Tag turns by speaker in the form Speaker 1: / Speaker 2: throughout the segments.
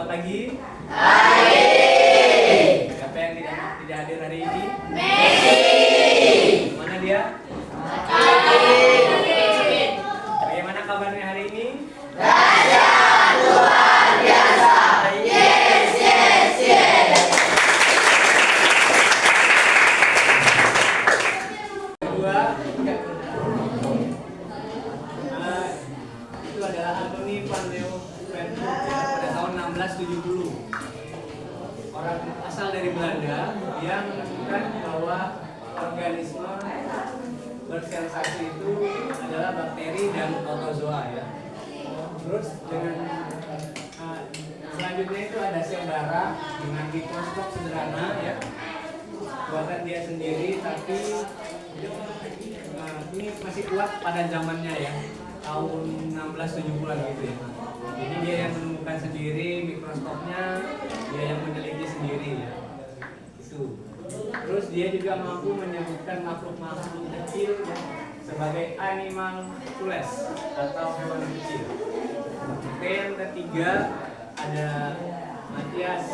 Speaker 1: Selamat pagi. Siapa yang tidak hadir hari ini? Mana dia? Bagaimana kabarnya hari ini? Kedua, itu adalah Anthony van Leeuwenhoek pada tahun 1670. Orang asal dari Belanda yang menemukan bahwa organisme bersel satu itu adalah bakteri dan protozoa ya. Terus dengan selanjutnya itu ada sel darah dengan mikroskop sederhana ya, buatan dia sendiri, tapi ini masih kuat pada zamannya ya, tahun 1670-an gitu ya. Jadi dia yang menemukan sendiri mikroskopnya, dia yang meneliti sendiri ya. Itu. Terus dia juga mampu menyebutkan makhluk-makhluk kecil ya, sebagai animalcules atau hewan kecil. Oke, yang ketiga ada Matthias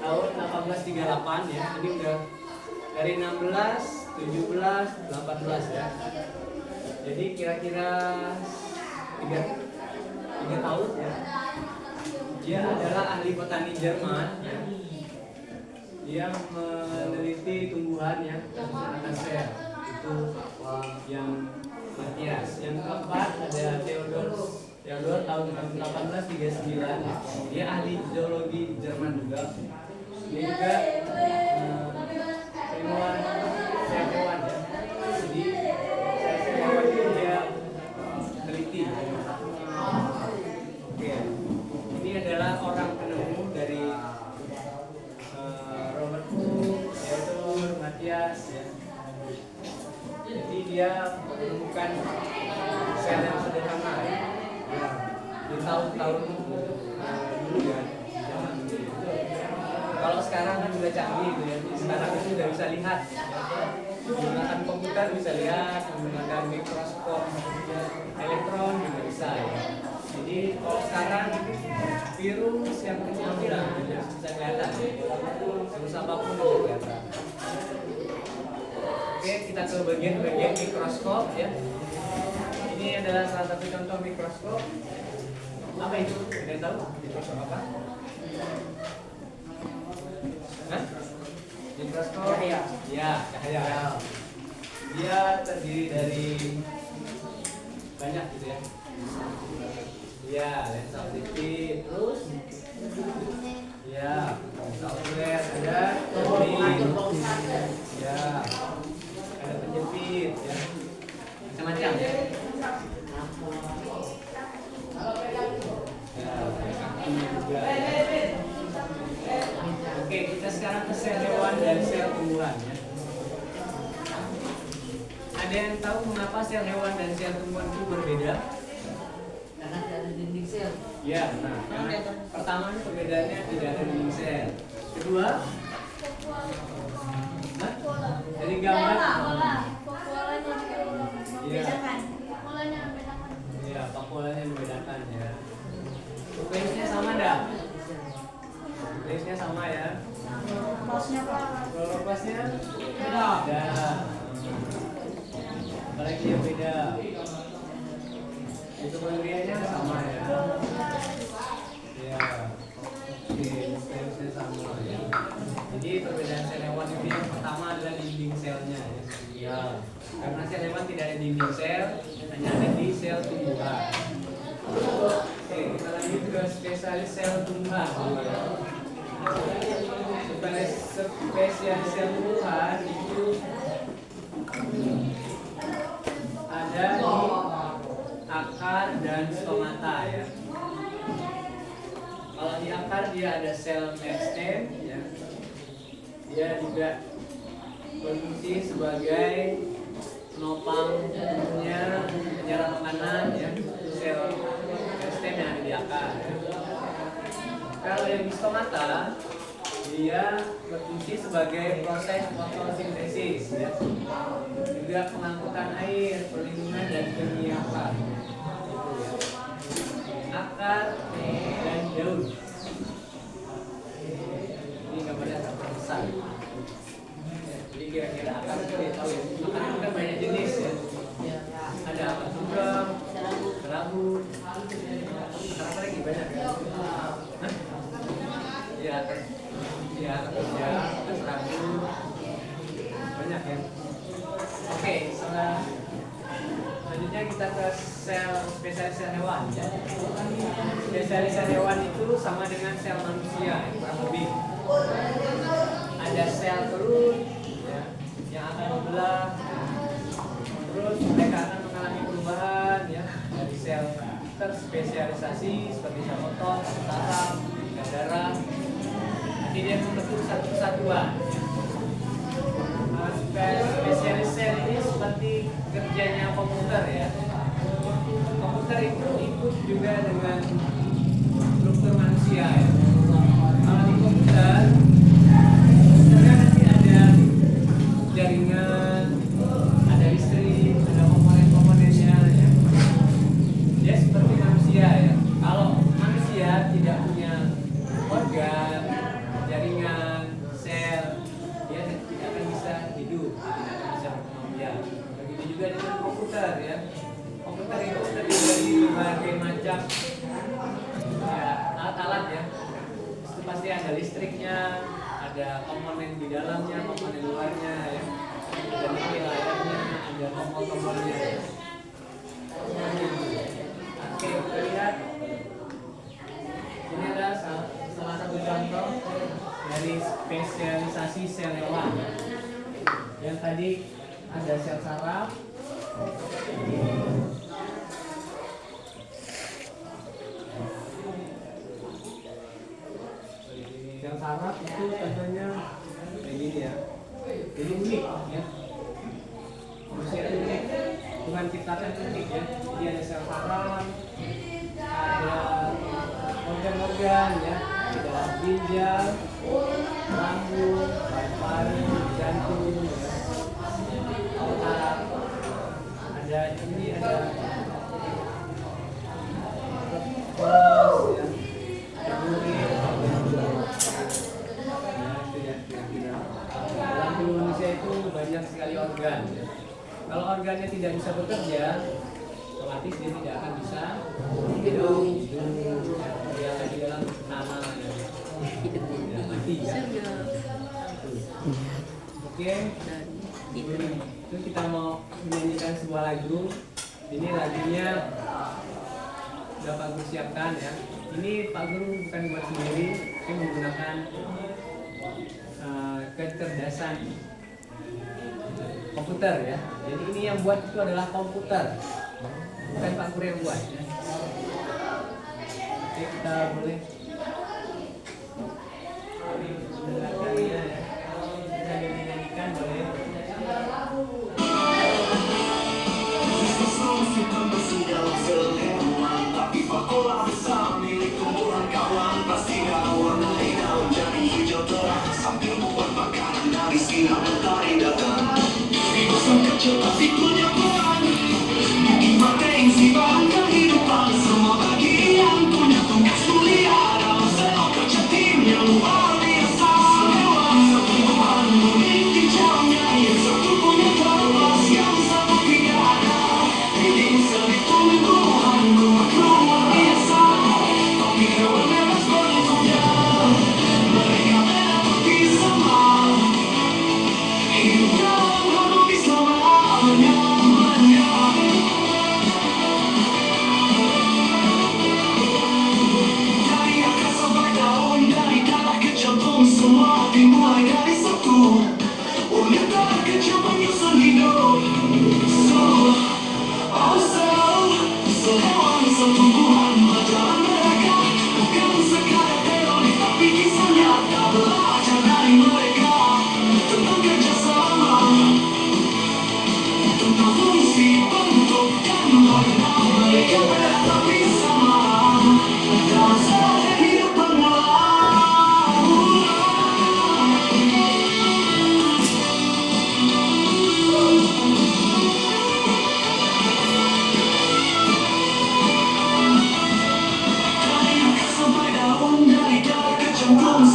Speaker 1: tahun 1838 ya. Ini udah dari 16, 17, 18 ya. Jadi kira-kira 3 tahun ya. Dia adalah ahli botani Jerman ya. Dia meneliti tumbuhan ya, akanser. Itu yang Matthias. Yang keempat ada Theodor tahun 1839. Dia ahli zoologi Jerman juga. Dia juga ilmuwan hewan ya. Jadi hewan itu dia teliti. Oke. Ini adalah orang penemu dari Robert Hooke, Theodor, Matthias ya. Jadi dia menemukan sel yang sederhana ya. Di tahun-tahun dulu ya, zaman dulu. Kalau sekarang kan sudah canggih gitu ya. Sekarang itu sudah bisa lihat. Menggunakan komputer bisa lihat, menggunakan mikroskop elektron juga bisa ya. Jadi kalau sekarang virus yang kecil-kecil bisa kelihatan ya. Virus apapun bisa kelihatan. Oke, kita ke bagian mikroskop ya. Ini adalah salah satu contoh mikroskop. Apa itu? Ada yang tahu? Mikroskop apa? Hah? Mikroskop? Cahaya. Ya, cahaya. Dia terdiri dari banyak gitu ya. Ya, lensa objektif. Terus? Ya, lensa okuler. Ada ya, ada penjepit ya. Macam-macam ya. Oke, kita sekarang ke sel hewan dan sel tumbuhan ya. Ada yang tahu mengapa sel hewan dan sel tumbuhan itu berbeda?
Speaker 2: Karena tidak ada dinding sel.
Speaker 1: Ya, nah, karena pertama ini perbedaannya tidak ada dinding sel. Kedua, dari gambar. Iya, polanya membedakan ya. Nukleusnya sama enggak? Nukleusnya sama ya. Kloroplasnya beda. Apalagi yang beda. Mitokondrianya sama ya. Ya. Oke, nukleusnya sama ya. Jadi perbedaan sel hewan itu yang pertama adalah dinding selnya ya. Ya. Karena sel hewan tidak ada dinding sel, hanya ada di sel tumbuhan. Oke, kita lanjut ke spesialis sel tumbuhan. Spesialis sel tumbuhan itu ada di akar dan stomata ya. Kalau di akar dia ada sel meristem ya. Dia juga berfungsi sebagai penopang tumbuhnya, penyerap makanan ya. Sel meristem yang ada di akar ya. Kalau yang di stomata dia berfungsi sebagai proses fotosintesis ya. Juga pengangkutan air, perlindungan dan penyiapan. Akar dan daun. Ini gambarnya agak besar. Jadi kira-kira akan kita tahu ya. Makanan itu kan banyak jenis ya.
Speaker 2: Ya.
Speaker 1: Ada apa juga, serabut, apa lagi banyak ya? Hah? Ya, ya, serabut, banyak ya. Oke, selanjutnya kita ke sel spesialis sel hewan ya. Spesialis sel hewan itu sama dengan sel manusia ya, kurang lebih. Ada sel telur ya, yang akan membelah. Terus mereka akan mengalami perubahan ya dari sel terspesialisasi seperti sel otot, saraf, darah. Nanti dia membentuk satu kesatuan. Spesialis sel ini seperti kerjanya komputer ya. Komputer itu ikut juga dengan struktur manusia ya. Kalau di komputer nanti ada jaringan, ada listrik, ada komponen-komponennya ya. Dia seperti manusia ya. Kalau manusia tidak punya organ, jaringan, sel, dia tidak akan bisa hidup, tidak akan bisa berkembang biak. Begitu juga dengan komputer ya. Komputer itu terdiri dari berbagai macam ya, alat-alat ya. Itu pasti ada listriknya, ada komponen di dalamnya, komponen luarnya ya. Ada nanti layarnya, ada tombol-tombolnya. Oke, kita lihat. Ini ada salah satu contoh dari spesialisasi sel hewan. Yang tadi ada sel saraf. Sel saraf itu contohnya kayak gini ya. Jadi unik ya. Manusia itu unik. Tuhan ciptakan unik ya. Jadi ada sel saraf, ada organ-organ ya, ada ginjal, lambung, paru-paru, jantung, ya, otak. Ada ini ada kos, ya, ada urin, dalam tubuh manusia itu banyak sekali organ. Ya. Kalau organnya tidak bisa bekerja, otomatis dia tidak akan bisa hidup. Dia akan di dalam tanah ya. Mati ya. Oke. Itu kita mau menyanyikan sebuah lagu. Ini lagunya sudah Pak Guru siapkan ya. Ini Pak Guru bukan buat sendiri, tapi menggunakan kecerdasan komputer ya. Jadi ini yang buat itu adalah komputer, bukan Pak Guru yang buat ya. Oke, kita boleh mendengarkannya ya. Kita dinyanyikan boleh. Tapi fakola besar milik tumbuhan kawan pasti warnai daun jadi hijau terang sambil membuat makanan dari sinar matahari datang. Bibit kecil tapi punya peran mungkin bergengsi bahkan kehidupan semua bagian punya tugas mulia.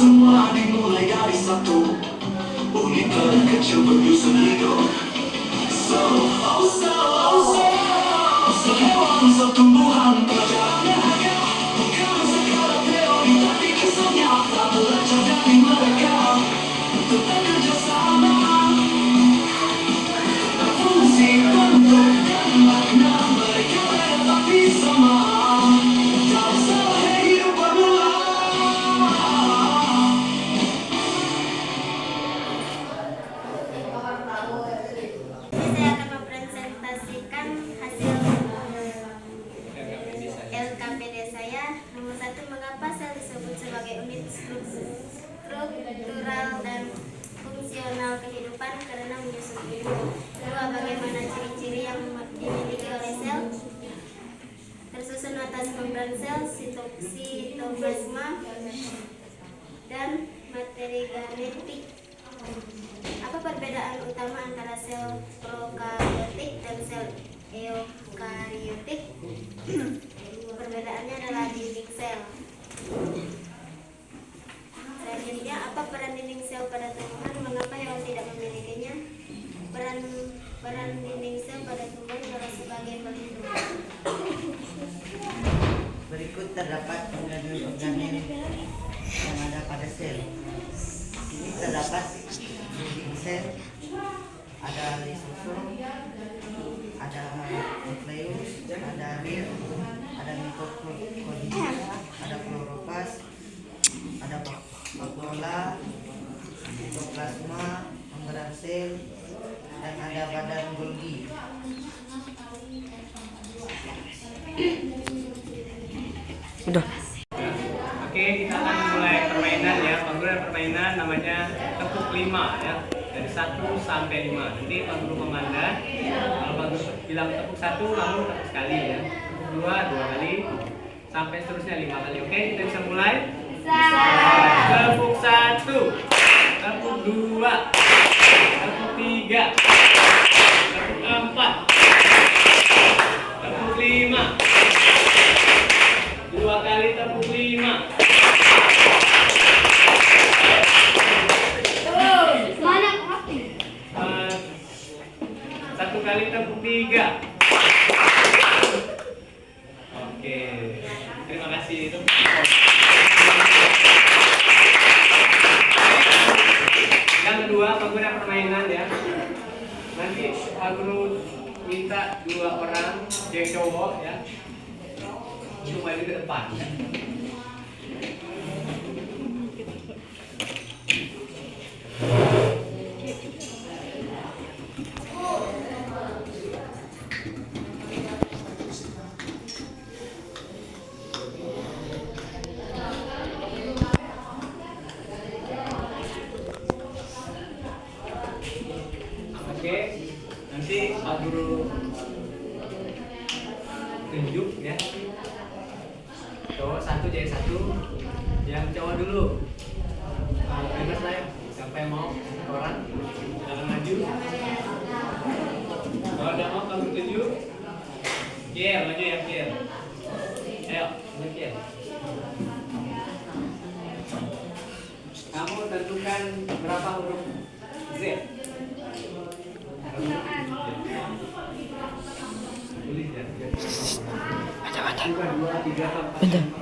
Speaker 3: semua dimulai dari satu unit terkecil berdusun hidup. Sehewan, setumbuhan, pelajarannya hanya bukan sekadar teori, tapi kisah nyata belajar dari mereka tentang kerjasama, fungsi, bentuk, dan makna. Mereka beda tapi sama, tak salah hidup bermula.
Speaker 4: Saya akan mempresentasikan hasil LKPD saya. Nomor 1, mengapa sel disebut sebagai unit struktural dan fungsional kehidupan? Karena menyusun hidup. 2, bagaimana ciri-ciri yang dimiliki oleh sel? Tersusun atas membran sel, sitoplasma, dan materi genetik. Apa perbedaan utama antara sel prokaryotik dan sel eukaryotik? Perbedaannya adalah dinding sel. Selanjutnya, apa peran dinding sel pada tumbuhan? Mengapa hewan tidak memilikinya? Peran dinding sel pada tumbuhan adalah sebagai pelindung.
Speaker 2: Berikut terdapat organel yang ada pada sel. Ini terdapat dinding sel, ada lisosom, ada nukleus, ada rir, ada mitokondria, ada kloroplas, ada vakuola, sitoplasma, membran sel, dan ada badan Golgi.
Speaker 5: Udah.
Speaker 1: Oke, kita akan mulai permainan ya. Panggilan permainan namanya tepuk 5 ya. Dari 1 sampai 5. Nanti Pak Guru memandat. Kalau Pak Guru bilang tepuk 1, kamu tepuk sekali ya. Tepuk 2, 2 kali. Sampai seterusnya 5 kali. Oke, kita bisa mulai? Tepuk 1, tepuk 2, tepuk 3, tepuk 4, tepuk 5. 2 kali tepuk 5. Satu kali tepuk 3. Oke, terima kasih. Yang kedua, pengguna permainan ya. Nanti Pak Guru minta 2 orang yang cowok ya, cuma di depan ya. Oke, nanti Pak Guru tunjuk ya. Cowok 1 jadi 1. Yang cowok dulu. Bebas lah ya. Siapa yang mau? Orang? Jangan maju. Kalau udah mau kamu tunjuk. Kier, maju ya Kier. Ayo, maju Kier. Kamu tentukan berapa huruf Z? Tulis ya. Bukan 2, 3, 4.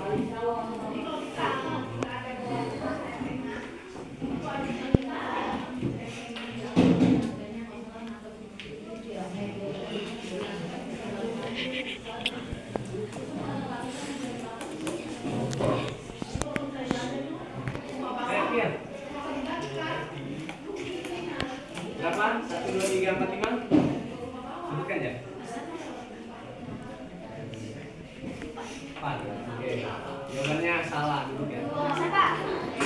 Speaker 1: Berapa? 1, 2, 3, 4, 5. Sebutkan ya. 4. Oke. Jawabannya salah dulu ya.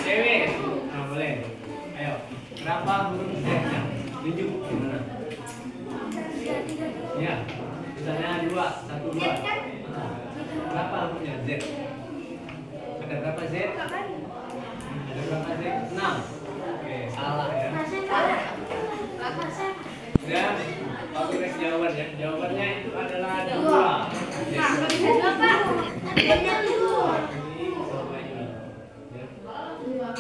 Speaker 1: Cewek. Nah, boleh. Ayo. Berapa huruf Z-nya? Tunjuk gimana? Ya. Misalnya 2, 1, 2. Berapa hurufnya Z? Ada berapa Z? Ada berapa Z? 6. Oke, salah ya. Dan Pak Guru kasih jawaban ya. Jawabannya itu adalah 2. Ini sama ini. Ya.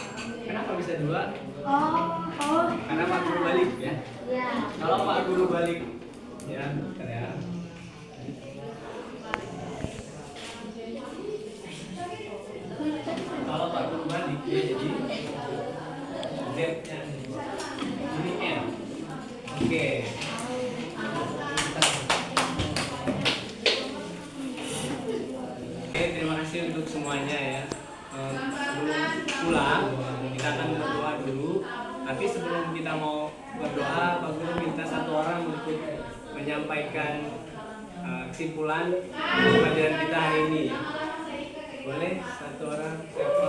Speaker 1: Kalau Pak Guru balik dia jadi Z-nya ini L. Oke. Oke, terima kasih untuk semuanya ya. Sebelum pulang, kita akan berdoa dulu. Tapi sebelum kita mau berdoa, Pak Guru minta satu orang untuk menyampaikan kesimpulan pelajaran kita hari ini. Boleh satu orang siapa?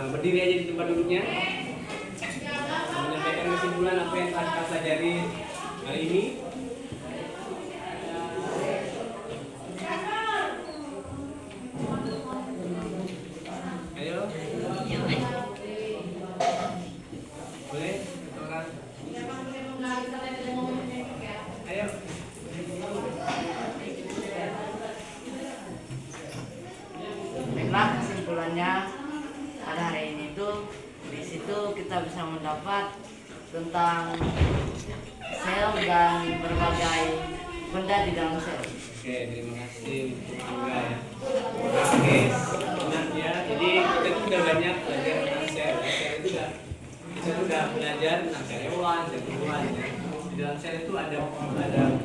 Speaker 1: Berdiri aja di tempat duduknya. Menyampaikan kesimpulan apa yang telah kita pelajari hari ini. Ayo. Boleh satu orang. Ayo.
Speaker 2: Baiklah, kesimpulannya pada hari ini tuh di situ kita bisa mendapat tentang sel dan berbagai benda di dalam sel.
Speaker 1: Oke, terima kasih juga ya. Oke, senang ya. Jadi kita sudah banyak belajar tentang sel. Sel itu kita sudah belajar tentang sel hewan, sel tumbuhan ya. Di dalam sel itu ada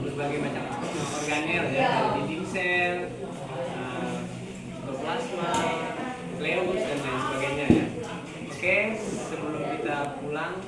Speaker 1: berbagai macam organel ya, ada dinding sel, plasma, nukleus dan lain sebagainya ya. Oke, sebelum kita pulang